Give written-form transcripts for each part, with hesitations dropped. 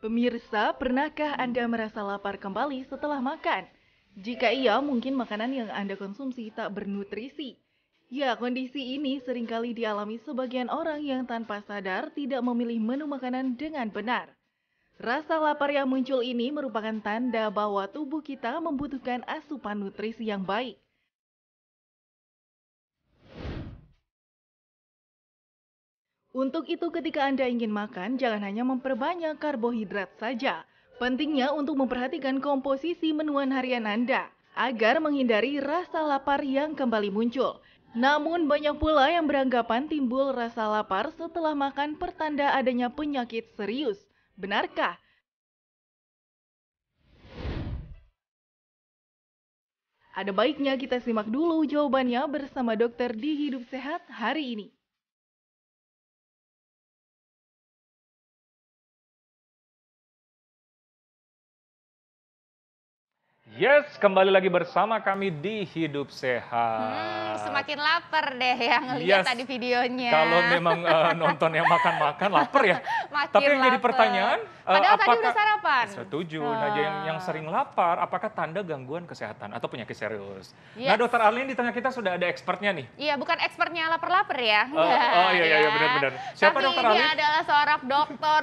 Pemirsa, pernahkah Anda merasa lapar kembali setelah makan? Jika iya, mungkin makanan yang Anda konsumsi tak bernutrisi. Ya, kondisi ini seringkali dialami sebagian orang yang tanpa sadar tidak memilih menu makanan dengan benar. Rasa lapar yang muncul ini merupakan tanda bahwa tubuh kita membutuhkan asupan nutrisi yang baik. Untuk itu ketika Anda ingin makan, jangan hanya memperbanyak karbohidrat saja. Pentingnya untuk memperhatikan komposisi menuan harian Anda, agar menghindari rasa lapar yang kembali muncul. Namun banyak pula yang beranggapan timbul rasa lapar setelah makan pertanda adanya penyakit serius. Benarkah? Ada baiknya kita simak dulu jawabannya bersama dokter di Hidup Sehat hari ini. Yes, kembali lagi bersama kami di Hidup Sehat. Semakin lapar deh ya ngelihat Yes, tadi videonya. kalau memang nonton yang makan-makan lapar ya. Makin Tapi yang jadi lapar. pertanyaan, Padahal tadi udah sarapan. Setuju. Nah, yang sering lapar, apakah tanda gangguan kesehatan atau penyakit serius? Yes. Nah, Dokter Arlin di tengah kita sudah ada expertnya nih. Iya, bukan expertnya lapar-lapar ya. Oh iya ya. benar-benar. Siapa Tapi Dokter ini Arlin? adalah seorang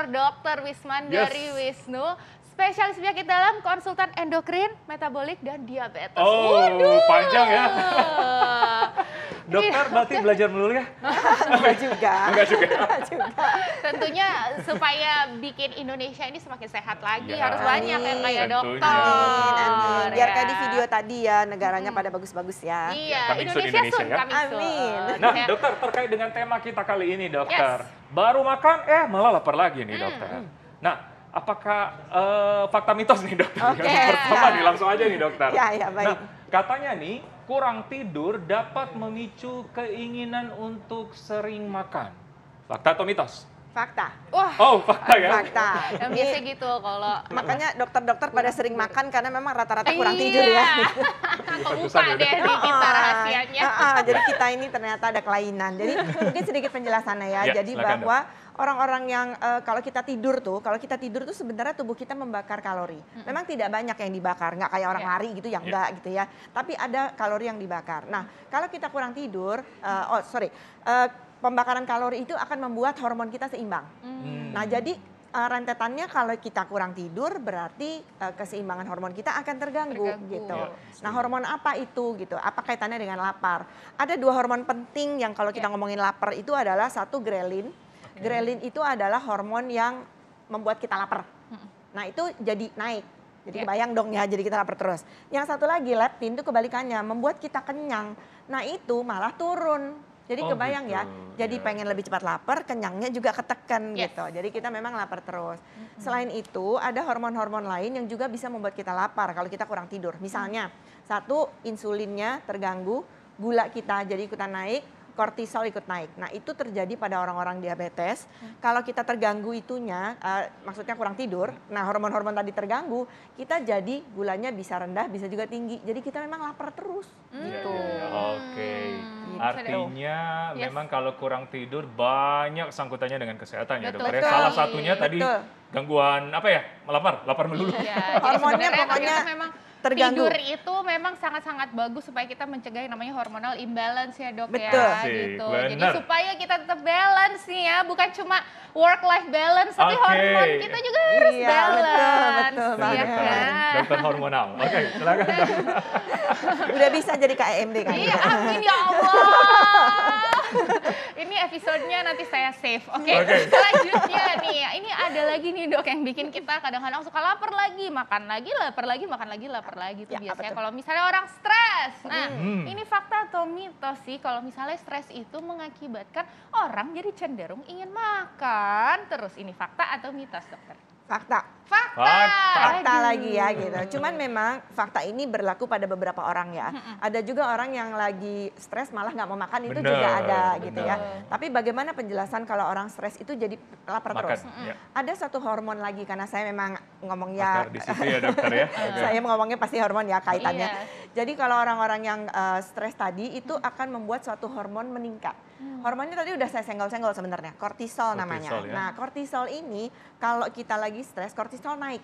dokter Wisman Yes. dari Wisnu. Spesialis penyakit dalam, konsultan endokrin, metabolik, dan diabetes. Oh, Waduh. panjang ya. Dokter berarti belajar melulu ya? Enggak juga. Enggak juga. Tentunya supaya bikin Indonesia ini semakin sehat lagi, Ya. harus banyak yang kayak Tentunya. dokter. Amin. Biar ya. kayak di video tadi ya, negaranya pada bagus-bagus ya. Iya, Coming soon Indonesia Indonesia soon ya. coming soon. Amin. Nah, Ya. dokter terkait dengan tema kita kali ini, dokter. Yes. Baru makan, malah lapar lagi nih, dokter. Nah, apakah fakta mitos nih, dokter? Oke, Yang pertama ya. nih, langsung aja nih, dokter. Ya, baik. Nah, katanya nih, kurang tidur dapat memicu keinginan untuk sering makan. Fakta atau mitos? Fakta. Wah, Oh, fakta ya? Fakta. yang biasa gitu kalau Makanya dokter-dokter pada sering makan karena memang rata-rata kurang Iya. tidur ya. Kebuka deh nih kita rahasianya. Jadi kita ini ternyata ada kelainan. Jadi mungkin sedikit penjelasannya ya. Ya, Jadi silakan, bahwa orang-orang yang kalau kita tidur tuh sebenarnya tubuh kita membakar kalori. Memang tidak banyak yang dibakar, nggak kayak orang Ya. lari gitu yang enggak gitu ya. Tapi ada kalori yang dibakar. Nah, kalau kita kurang tidur, pembakaran kalori itu akan membuat hormon kita seimbang. Nah, jadi rentetannya kalau kita kurang tidur berarti keseimbangan hormon kita akan terganggu. Gitu. Ya, Nah, hormon apa itu gitu? Apa kaitannya dengan lapar? Ada dua hormon penting yang kalau kita ngomongin lapar itu adalah satu grelin. Grelin itu adalah hormon yang membuat kita lapar. Nah, itu jadi naik. Jadi kebayang dong ya, jadi kita lapar terus. Yang satu lagi leptin itu kebalikannya, membuat kita kenyang. Nah, itu malah turun. Jadi kebayang gitu. ya, jadi pengen lebih cepat lapar, kenyangnya juga ketekan Yes. gitu. Jadi kita memang lapar terus. Selain itu ada hormon-hormon lain yang juga bisa membuat kita lapar kalau kita kurang tidur. Misalnya, satu insulinnya terganggu, gula kita jadi ikutan naik, kortisol ikut naik. Nah, itu terjadi pada orang-orang diabetes. Kalau kita terganggu itunya, maksudnya kurang tidur, nah hormon-hormon tadi terganggu, kita jadi gulanya bisa rendah, bisa juga tinggi. Jadi kita memang lapar terus gitu. Ya, oke. Gitu. Artinya Yes. memang kalau kurang tidur banyak sangkutannya dengan kesehatan ya, Betul dokter. Ya, sekali. salah satunya tadi Betul. gangguan apa ya? Lapar melulu. Ya, jadi Hormonnya sebenarnya pokoknya ternyata memang terganggu. tidur itu memang sangat-sangat bagus supaya kita mencegah yang namanya hormonal imbalance ya dok Betul. ya Asik, gitu. Jadi benar. supaya kita tetap balance nih ya, bukan cuma work life balance, tapi Oke. hormon kita juga harus Iya, balance, betul ya banget. kan? Dokter hormonal. Oke, silakan. Dok. Udah bisa jadi KMD kan? Iya, amin ya Allah. Ini episodenya nanti saya save. Oke, Oke. selanjutnya nih, ini ada lagi nih dok yang bikin kita kadang-kadang suka lapar lagi, makan lagi, lapar lagi, makan lagi, lapar lagi. Itu Ya, biasanya betul. kalau misalnya orang stres. Nah, Hmm. ini fakta atau mitos sih kalau misalnya stres itu mengakibatkan orang jadi cenderung ingin makan terus. Ini fakta atau mitos dokter? Fakta. Fakta. Fakta Aduh. lagi ya gitu. Cuman memang fakta ini berlaku pada beberapa orang ya. Ada juga orang yang lagi stres malah nggak mau makan, itu Benar, juga ada gitu ya. benar. Tapi bagaimana penjelasan kalau orang stres itu jadi lapar Makan. terus? Ya. Ada satu hormon lagi karena saya memang ngomongnya Pakar di situ ya, dokter ya. Oke. saya ngomongnya pasti hormon ya kaitannya. Iya. Jadi kalau orang-orang yang stres tadi itu akan membuat suatu hormon meningkat. Hormonnya tadi udah saya senggol-senggol sebenarnya, kortisol namanya. Kortisol, ya. Nah, kortisol ini kalau kita lagi stres, kortisol naik.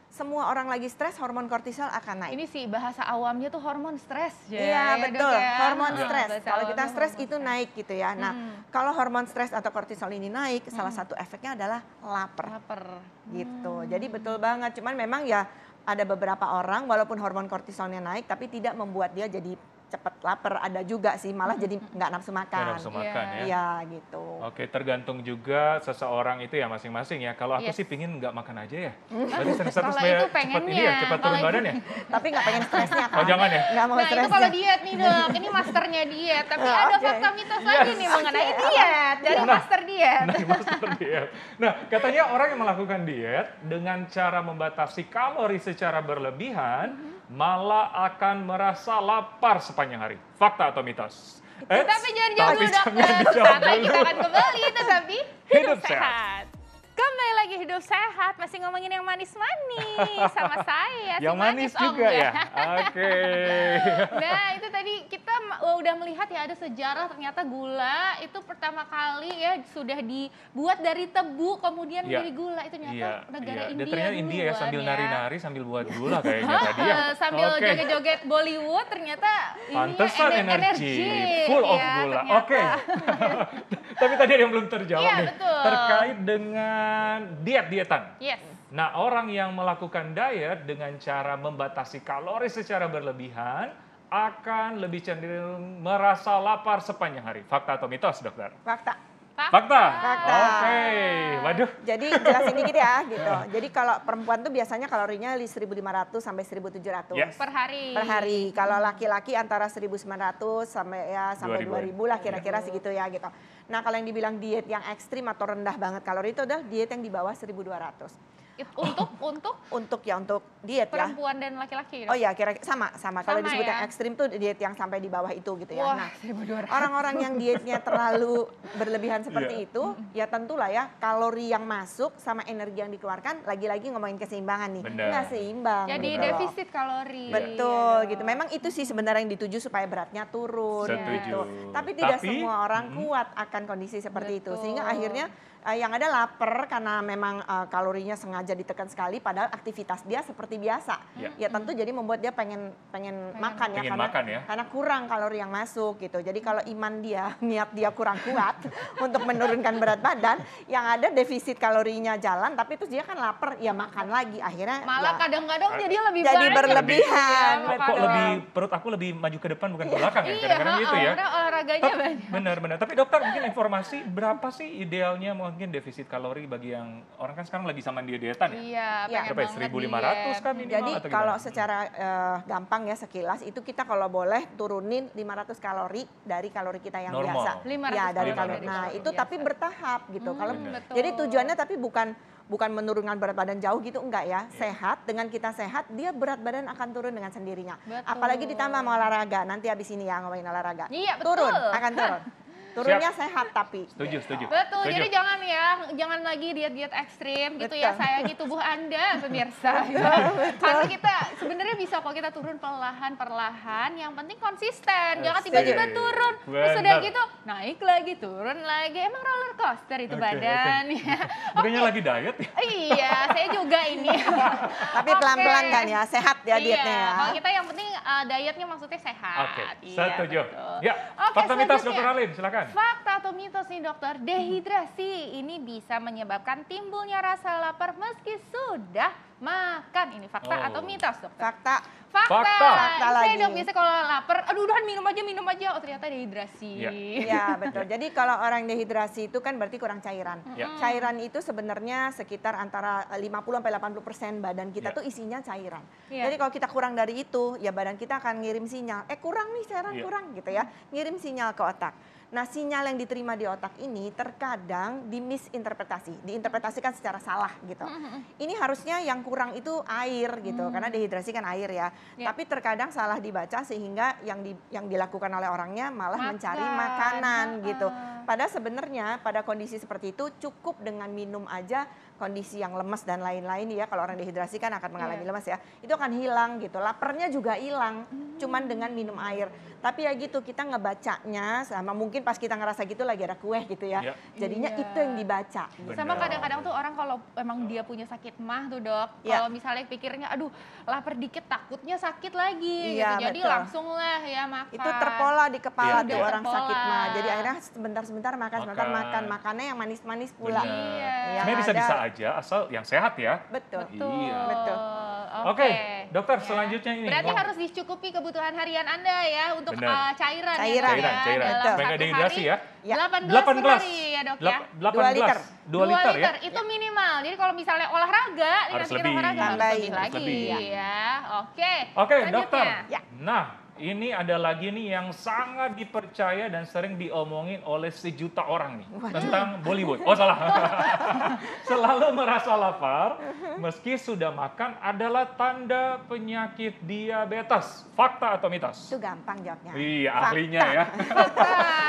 Semua orang lagi stres, hormon kortisol akan naik. Ini sih bahasa awamnya tuh hormon stres. Iya, ya, betul, Dok, ya. hormon Nah, stres. bahasa Kalau kita awamnya stres hormon itu stres. naik gitu ya. Nah, kalau hormon stres atau kortisol ini naik, salah satu efeknya adalah lapar. Lapar. Gitu. Jadi betul banget. Cuman memang ya ada beberapa orang walaupun hormon kortisolnya naik tapi tidak membuat dia jadi cepat lapar. Ada juga sih malah jadi nggak nafsu Nggak makan. nafsu makan ya. Iya gitu. Oke, tergantung juga seseorang itu ya masing-masing ya. Kalau aku Yes. sih pingin nggak makan aja ya. Berarti stres-stres Kalau supaya itu cepat pengennya. ini ya, cepat turun Kalau itu- badan ya. Tapi nggak pengen stresnya kan? Oh, jangan ya? Nggak mau Nah itu stresnya. kalau diet nih dok, ini masternya diet. Tapi ada Oke. fakta mitos lagi nih mengenai Oke. diet dari Nah. master diet. Nah, master diet. Nah, katanya orang yang melakukan diet dengan cara membatasi kalori secara berlebihan malah akan merasa lapar sepanjang hari. Fakta atau mitos? Tapi jangan jauh dulu jangan dokter. dijawab Saat lagi dulu. kita akan kembali tetapi Hidup hidup sehat. sehat. Kembali lagi hidup sehat, masih ngomongin yang manis-manis sama saya. si Yang manis oh juga ya? enggak. Oke. Nah itu tadi kita udah melihat ya ada sejarah ternyata gula itu pertama kali ya sudah dibuat dari tebu kemudian Iya. menjadi gula itu ternyata Iya, negara iya. India Dan ternyata India ya duluan sambil ya. nari-nari sambil buat gula kayaknya tadi ya. Sambil Oke. joget-joget Bollywood ternyata Pantesan energi, full of ya, gula. ternyata. Oke. Tapi tadi ada yang belum terjawab Iya, nih. betul. Terkait dengan diet-dietan. Yes. Nah, orang yang melakukan diet dengan cara membatasi kalori secara berlebihan akan lebih cenderung merasa lapar sepanjang hari. Fakta atau mitos, dokter? Fakta. Fakta. Fakta. Oke. Waduh. Jadi jelasin dikit ya gitu. Jadi kalau perempuan tuh biasanya kalorinya 1.500 sampai 1.700 Yes. Per hari. per hari. Kalau laki-laki antara 1.900 sampai 2.000. 2.000 lah kira-kira segitu ya gitu. Nah, kalau yang dibilang diet yang ekstrim atau rendah banget kalori itu adalah diet yang di bawah 1.200. Untuk Untuk diet ya. perempuan dan laki-laki. Oh iya, kira sama. Kalau Sama disebut ya? yang ekstrim tuh diet yang sampai di bawah itu gitu ya. Wah, Nah, 1.200. orang-orang yang dietnya terlalu berlebihan seperti Iya. itu, ya tentulah ya kalori yang masuk sama energi yang dikeluarkan, lagi-lagi ngomongin keseimbangan nih, Benar. nggak seimbang. Jadi gitu loh. defisit kalori. Betul Iya, gitu. dok. Memang itu sih sebenarnya yang dituju supaya beratnya turun. Setuju. Gitu. Tapi tidak Tapi, semua orang kuat akan kondisi seperti itu, Betul. sehingga akhirnya yang ada lapar karena memang kalorinya sengaja ditekan sekali, padahal aktivitas dia seperti biasa. Ya. Ya tentu jadi membuat dia pengen makan ya, Pengen makan ya. karena kurang kalori yang masuk gitu. Jadi kalau iman dia, niat dia kurang kuat untuk menurunkan berat badan, yang ada defisit kalorinya jalan, tapi terus dia kan lapar, ya makan lagi. Akhirnya Malah ya, kadang-kadang jadi lebih jadi banyak. berlebihan. Iya, Kok makanya. lebih perut aku lebih maju ke depan bukan ke belakang ya? Iya, Kadang-kadang gitu ya. karena olahraganya banyak. Benar-benar. Tapi dokter mungkin informasi berapa sih idealnya mungkin defisit kalori bagi yang orang kan sekarang lagi sama dietan ya? Iya, Ya. pengen Berapa ya? banget 1.500 diet. kan minimal Jadi atau kalau gimana? secara gampang ya sekilas itu kita kalau boleh turunin 500 kalori dari kalori kita yang Normal. biasa. 500 Ya dari kalori kalori. dari Nah, kalori itu tapi biasa. bertahap gitu. Kalau betul. jadi tujuannya tapi bukan menurunkan berat badan jauh gitu enggak ya. Sehat, dengan kita sehat dia berat badan akan turun dengan sendirinya. Betul. Apalagi ditambah sama olahraga. Nanti habis ini ya ngomongin olahraga. Iya, betul. Turun, akan turun. Turunnya sehat tapi. Setuju. Betul, Setuju. jadi jangan lagi diet-diet ekstrim gitu ya, Betul. sayangi tubuh Anda pemirsa. Karena kita sebenarnya bisa kok kita turun perlahan, yang penting konsisten, jangan tiba-tiba Oke. turun, terus Benar. sudah gitu naik lagi, turun lagi, emang roller coaster itu Oke, badan ya. Bukannya lagi diet ya? Iya, saya juga ini. Tapi pelan-pelan kan ya, sehat ya dietnya Iya, ya. kalau kita yang penting dietnya maksudnya sehat. Oke, Iya, setuju. betul. Ya, Oke, fakta mitos selanjutnya. dokter Alim, silakan. Fakta atau mitos nih dokter, dehidrasi ini bisa menyebabkan timbulnya rasa lapar meski sudah makan. Ini fakta Oh. atau mitos dokter? Fakta. Fakta. Fakta Saya lagi. dong biasa kalau lapar, aduh udah minum aja. Oh ternyata dehidrasi. Iya. Iya betul. Jadi kalau orang dehidrasi itu kan berarti kurang cairan. Ya. Cairan itu sebenarnya sekitar antara 50 sampai 80% badan kita Ya. tuh isinya cairan. Iya. Jadi kalau kita kurang dari itu, ya badan kita akan ngirim sinyal, kurang nih cairan Ya. kurang gitu ya. Ngirim sinyal ke otak. Nah, sinyal yang diterima di otak ini terkadang diinterpretasikan secara salah gitu. Ini harusnya yang kurang itu air gitu, karena dehidrasi kan air ya. Ya. Tapi terkadang salah dibaca sehingga yang dilakukan oleh orangnya malah mencari makanan gitu. Padahal sebenarnya pada kondisi seperti itu cukup dengan minum aja kondisi yang lemes dan lain-lain ya. Kalau orang dehidrasi kan akan mengalami lemes ya. Itu akan hilang gitu. Laparnya juga hilang. Cuman dengan minum air. Tapi ya gitu kita ngebacanya sama mungkin pas kita ngerasa gitu lagi ada kue gitu ya. Iya. Jadinya Iya. itu yang dibaca. Benar. Sama kadang-kadang tuh orang kalau emang dia punya sakit mah tuh dok, Iya. kalau misalnya pikirnya aduh lapar dikit takutnya sakit lagi Iya, gitu, jadi betul. langsung lah ya makan. Itu terpola di kepala Iya, tuh iya. orang sakit Terpola. mah. Jadi akhirnya sebentar-sebentar makan, sebentar Makan. makan. Makannya yang manis-manis pula. Benar. Iya. Yang Sebenarnya ada- bisa aja asal yang sehat ya. Betul. Betul. Iya. Betul. Oke, dokter Ya. selanjutnya ini. Berarti Ngomong. harus dicukupi kebutuhan harian Anda ya untuk Benar. cairan. Cairan. Ya, dok, Cairan. ya. Betul. Dalam Supaya nggak satu dehidrasi hari, ya. Ya. 18 per 18. hari ya dok ya. 18 liter. 2 liter ya. Itu minimal. Jadi kalau misalnya olahraga, Harus dikasih lebih. olahraga harus Tambahin. lebih Harus lagi lebih. ya. Oke. Oke, Selanjutnya. dokter. Ya. Nah, ini ada lagi nih yang sangat dipercaya dan sering diomongin oleh sejuta orang nih Waduh. tentang Bollywood. Oh salah. Selalu merasa lapar meski sudah makan adalah tanda penyakit diabetes. Fakta atau mitos? Itu gampang jawabnya. Iya, Fakta. ahlinya ya.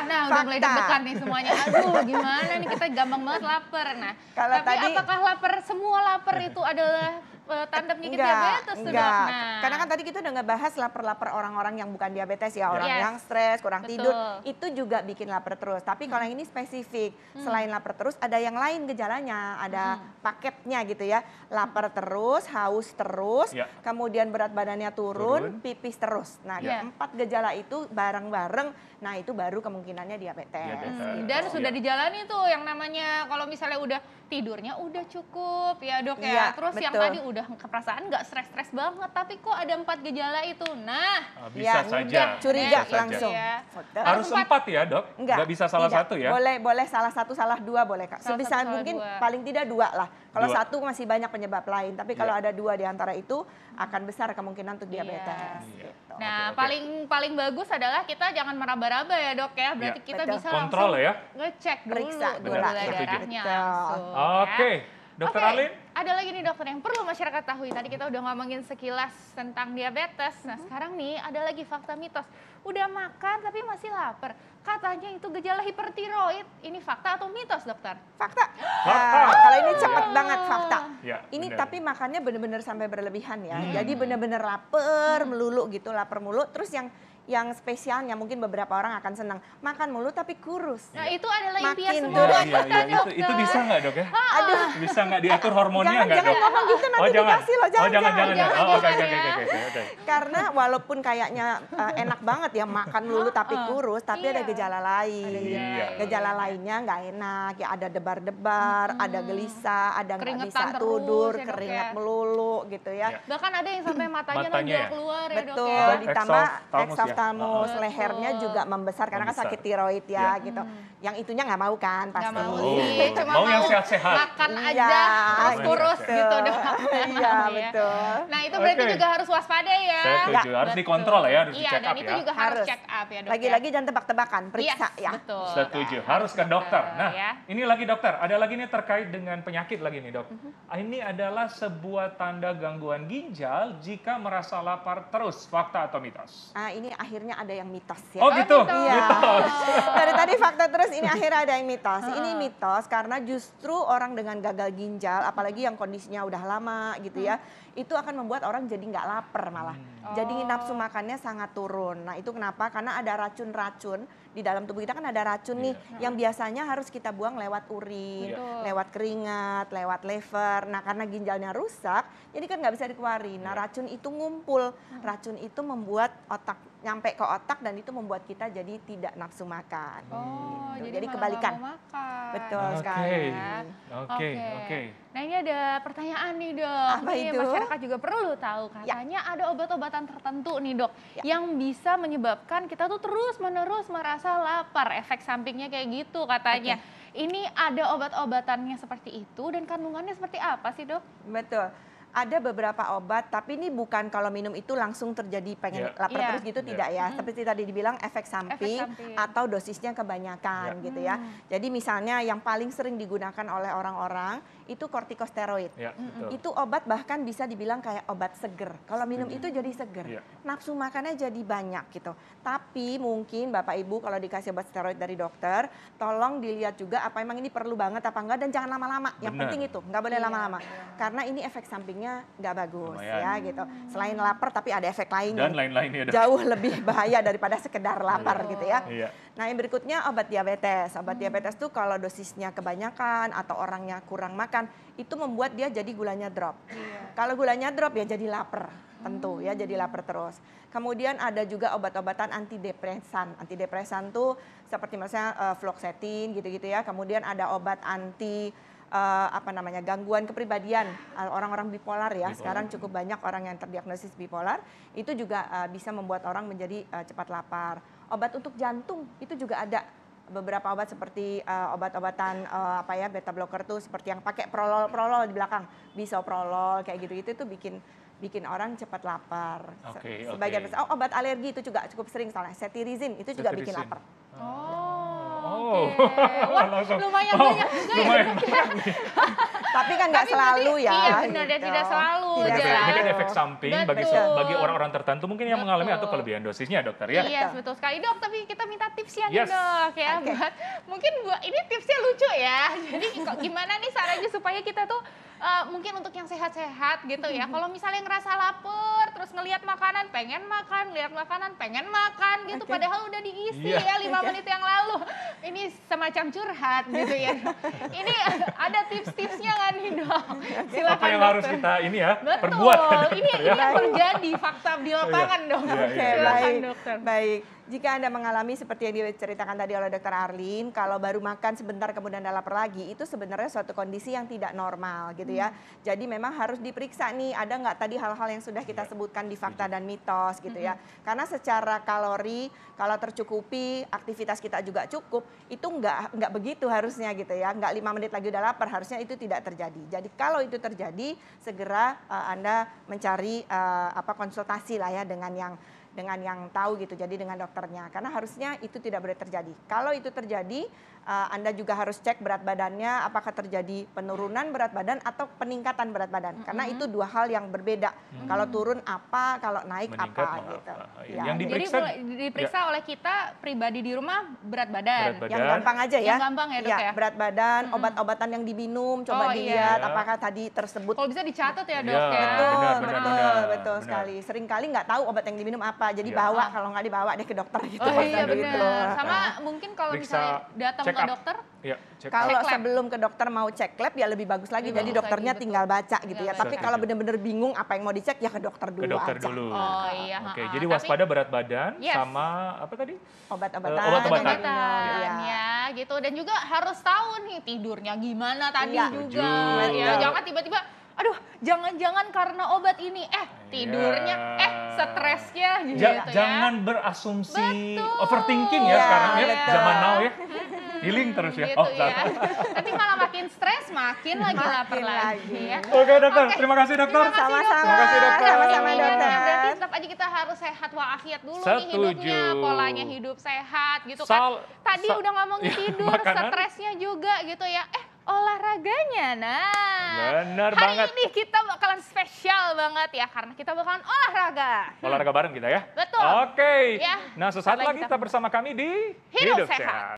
Nah, udah mulai Fakta. deg-degan nih semuanya. Aduh, gimana nih kita gampang banget lapar. Nah, Kalau tapi tadi- apakah semua lapar itu adalah tanda penyakit diabetes tuh, Dok? enggak. Nah, Karena kan tadi kita udah ngebahas lapar-lapar orang-orang yang bukan diabetes ya, orang Yes. yang stres, kurang Betul. tidur, itu juga bikin lapar terus. Tapi kalau yang ini spesifik, selain lapar terus ada yang lain gejalanya, ada paketnya gitu ya. Lapar terus, haus terus, Ya. kemudian berat badannya turun, Turun. pipis terus. Nah, Ya. 4 gejala itu bareng-bareng, nah itu baru kemungkinannya diabetes. Diabetes. dan Iya. sudah dijalani tuh yang namanya kalau misalnya udah tidurnya udah cukup ya dok ya. Iya, Terus yang betul. tadi udah keperasaan nggak stres-stres banget, tapi kok ada 4 gejala itu. Nah, Bisa Ya, saja. curiga Bisa saja. langsung. Ya. Betul. Harus Harus 4 ya, Dok? Nggak bisa salah tidak. satu ya? Boleh salah satu, salah 2 boleh Kak. Salah Sebisa satu, salah mungkin 2. paling tidak 2 lah. Kalau 2. 1 masih banyak penyebab lain, tapi kalau Iya. ada 2 di antara itu akan besar kemungkinan untuk diabetes. Iya. Gitu. Nah, Oke. paling bagus adalah kita jangan meraba-raba ya dok ya. Berarti Ya. kita Betul. bisa Kontrol langsung ya. ngecek dulu Periksa gula gula. Setuju. darahnya Betul. langsung. Oke, ya. Dokter Oke, Alin? ada lagi nih dokter yang perlu masyarakat tahui. Tadi kita udah ngomongin sekilas tentang diabetes. Nah sekarang nih ada lagi fakta mitos. Udah makan tapi masih lapar. Katanya itu gejala hipertiroid. Ini fakta atau mitos dokter? Fakta. Fakta. Kalau ini cepet banget fakta. Ya, Ini benar. tapi makannya bener-bener sampai berlebihan ya. Jadi bener-bener lapar melulu gitu, lapar mulu. Terus yang spesialnya mungkin beberapa orang akan senang makan mulu tapi kurus. Nah itu adalah impian Makin semua turun. wanita Iya, dokter. itu bisa nggak dok ya? Aduh, Bisa nggak diatur hormonnya nggak jangan dok? ngomong gitu nanti dikasih loh, jangan. jangan. jangan. Oh, oke, Jangan oke, ya. oke. Karena walaupun kayaknya enak banget ya makan melulu tapi kurus, tapi ada Iya. gejala lain. Iya. Gejala lainnya nggak enak, ya ada debar-debar, ada gelisah, ada nggak Keringetan bisa terus tidur, ya, Dok, keringat ya. melulu gitu ya. Iya. Bahkan ada yang sampai matanya Matanya nonjol ya? keluar ya dok Betul, ya. ditambah Exophthalmos ya? exophthalmos, Betul. lehernya juga membesar karena kan Membesar. sakit tiroid ya Iya. gitu. Yang itunya nggak mau kan pasti. Nggak mau Oh, sih, cuma mau yang sehat-sehat. makan Iya, aja terus iya, kurus betul. gitu dok. Iya, betul. Nah itu berarti Oke. juga harus waspada ya. Saya setuju, harus Betul. dikontrol ya, harus Iya, di-check dan up itu ya. juga harus Harus. check up ya dok. Lagi-lagi jangan tebak-tebakan, ya. periksa Yes, ya. betul. Setuju, harus ke dokter. Nah, ya. ini lagi dokter, ada lagi nih terkait dengan penyakit lagi nih dok. Mhm. Ini adalah sebuah tanda gangguan ginjal jika merasa lapar terus, fakta atau mitos? Ah, ini akhirnya ada yang mitos ya. Oh gitu, mitos. Iya. mitos. Dari tadi fakta terus ini akhirnya ada yang mitos. Ini mitos karena justru orang dengan gagal ginjal, apalagi yang kondisinya udah lama gitu ya, itu akan membuat orang jadi nggak lapar malah. Jadi Oh. nafsu makannya sangat turun. Nah itu kenapa? Karena ada racun-racun di dalam tubuh kita kan ada racun nih yang biasanya harus kita buang lewat urin, Betul. lewat keringat, lewat lever. Nah karena ginjalnya rusak, jadi kan nggak bisa dikeluarin. Nah racun itu ngumpul, racun itu membuat otak nyampe ke otak dan itu membuat kita jadi tidak nafsu makan. Oh, Gitu. jadi Jadi malah kebalikan. nggak mau makan. Betul Oke. sekali. Oke. Nah ini ada pertanyaan nih dok. Apa Nih, itu? masyarakat juga perlu tahu. Katanya ada obat-obatan tertentu nih dok. Ya. Yang bisa menyebabkan kita tuh terus-menerus merasa lapar. Efek sampingnya kayak gitu katanya. Ini ada obat-obatannya seperti itu dan kandungannya seperti apa sih dok? Betul. Ada beberapa obat, tapi ini bukan kalau minum itu langsung terjadi pengen lapar Iya. terus gitu, tidak ya. Seperti tadi dibilang efek samping samping. atau dosisnya kebanyakan gitu ya. Jadi misalnya yang paling sering digunakan oleh orang-orang itu kortikosteroid. Ya, betul. Itu obat bahkan bisa dibilang kayak obat seger. Kalau minum itu jadi seger. Iya. Nafsu makannya jadi banyak gitu. Tapi mungkin Bapak Ibu kalau dikasih obat steroid dari dokter, tolong dilihat juga apa emang ini perlu banget apa enggak dan jangan lama-lama. Yang Benar. penting itu, nggak boleh Iya, lama-lama. Karena ini efek sampingnya nggak bagus Lumayan. ya gitu. Selain lapar tapi ada efek lain Dan yang lain-lainnya. Dok. jauh lebih bahaya daripada sekedar lapar gitu ya. Iya. Nah yang berikutnya obat diabetes. Obat diabetes tuh kalau dosisnya kebanyakan atau orangnya kurang makan, itu membuat dia jadi gulanya drop. Kalau gulanya drop ya jadi lapar, tentu ya jadi lapar terus. Kemudian ada juga obat-obatan antidepresan. Antidepresan tuh seperti misalnya fluoxetine gitu-gitu ya. Kemudian ada obat anti gangguan kepribadian orang-orang bipolar ya. Sekarang cukup banyak orang yang terdiagnosis bipolar. Itu juga bisa membuat orang menjadi cepat lapar. Obat untuk jantung itu juga ada beberapa obat seperti obat-obatan beta blocker tuh seperti yang pakai prolol di belakang, bisoprolol kayak gitu itu bikin orang cepat lapar. Oke, Sebagian oke. besar obat alergi itu juga cukup sering soalnya cetirizine itu juga bikin Cetirizine. lapar. Oh, oke. Wah, Langsung. lumayan banyak juga ya. Lumayan. Tapi kan nggak Tapi selalu berarti- ya. iya benar, dan gitu. tidak selalu, Tidak Betul, Jan. ini kan selalu. efek samping bagi Betul. bagi orang-orang tertentu mungkin yang mengalami Betul. atau kelebihan dosisnya dokter ya. Iya, betul sekali dok. Tapi kita minta tipsnya nih Yes. dok ya. Oke. Mungkin ini tipsnya lucu ya. Jadi gimana nih caranya supaya kita tuh mungkin untuk yang sehat-sehat gitu ya. Kalau misalnya ngerasa lapar, terus ngelihat makanan pengen makan, lihat makanan pengen makan gitu. Oke. Padahal udah diisi Iya. ya 5 menit yang lalu. Ini semacam curhat gitu ya. Ini ada tips-tipsnya nggak nih dok? Silakan Apa yang dokter. harus kita ini ya Betul. perbuat ya, dokter, Ini ya. yang terjadi fakta di lapangan dok. Iya, Oke, iya. Silakan baik. dokter. Baik. Jika Anda mengalami seperti yang diceritakan tadi oleh Dokter Arlin, kalau baru makan sebentar kemudian ada lapar lagi, itu sebenarnya suatu kondisi yang tidak normal gitu ya. Jadi memang harus diperiksa nih, ada nggak tadi hal-hal yang sudah kita sebutkan di fakta dan mitos gitu ya. Karena secara kalori, kalau tercukupi, aktivitas kita juga cukup, itu nggak begitu harusnya gitu ya. Nggak 5 menit lagi udah lapar, harusnya itu tidak terjadi. Jadi kalau itu terjadi, segera Anda mencari konsultasi lah ya dengan yang tahu gitu, jadi dengan dokternya. Karena harusnya itu tidak boleh terjadi. Kalau itu terjadi, Anda juga harus cek berat badannya, apakah terjadi penurunan berat badan atau peningkatan berat badan. Karena itu dua hal yang berbeda. Kalau turun apa, kalau naik Meningkat apa malah gitu. apa. Ya, Yang Jadi diperiksa diperiksa oleh kita pribadi di rumah berat badan. Berat yang badan. gampang aja ya. Yang gampang ya, Dok, ya? Berat badan, obat-obatan yang diminum, coba Oh, iya. dilihat Iya. apakah tadi tersebut. Kalau bisa dicatat ya dok Iya, ya. benar, benar. Betul benar. sekali. Seringkali nggak tahu obat yang diminum apa, jadi Iya. bawa, kalau nggak dibawa deh ke dokter gitu. Oh iya Gitu. benar. Sama mungkin kalau Periksa, misalnya datang check ke up. dokter, Ya, cek Kalau Cek lab. sebelum ke dokter mau cek lab ya lebih bagus lagi. Lebih Jadi bagus dokternya lagi, tinggal baca gitu Tinggal ya. Tapi baca. kalau benar-benar bingung apa yang mau dicek ya ke dokter ke dulu dokter aja. dulu. Oh iya, Oke, ha-ha. jadi Tapi- waspada berat badan Yes. sama apa tadi? Obat-obatan. Obat-obatan. yang diminum, iya. ya gitu, dan juga harus tahu nih tidurnya gimana tadi Iya. juga Setuju. ya. Jangan tiba-tiba aduh jangan-jangan karena obat ini tidurnya stresnya gitu ya. Jangan berasumsi Betul. overthinking ya Iya, sekarang ya, betul. zaman now ya. Healing terus ya. Gitu Oh, ya. salah. Nanti malah makin stres, makin lagi lapar Makin lagi lagi. ya. Oke, dokter. Oke. Terima kasih, dokter. Terima kasih, Sama-sama. Terima kasih, dokter. Sama-sama, Intinya dokter. berarti tetap aja kita harus sehat walafiat dulu nih Setuju. hidupnya, polanya hidup sehat gitu kan. Tadi udah ngomongin Iya, tidur, makanan. stresnya juga gitu ya. Olahraganya, nah. Bener Hari banget. ini kita bakalan spesial banget ya, karena kita bakalan olahraga. Olahraga bareng kita ya. Betul. Oke. Ya, Nah, sesaat sesaat lagi lagi kita bersama kami di Hidup Sehat.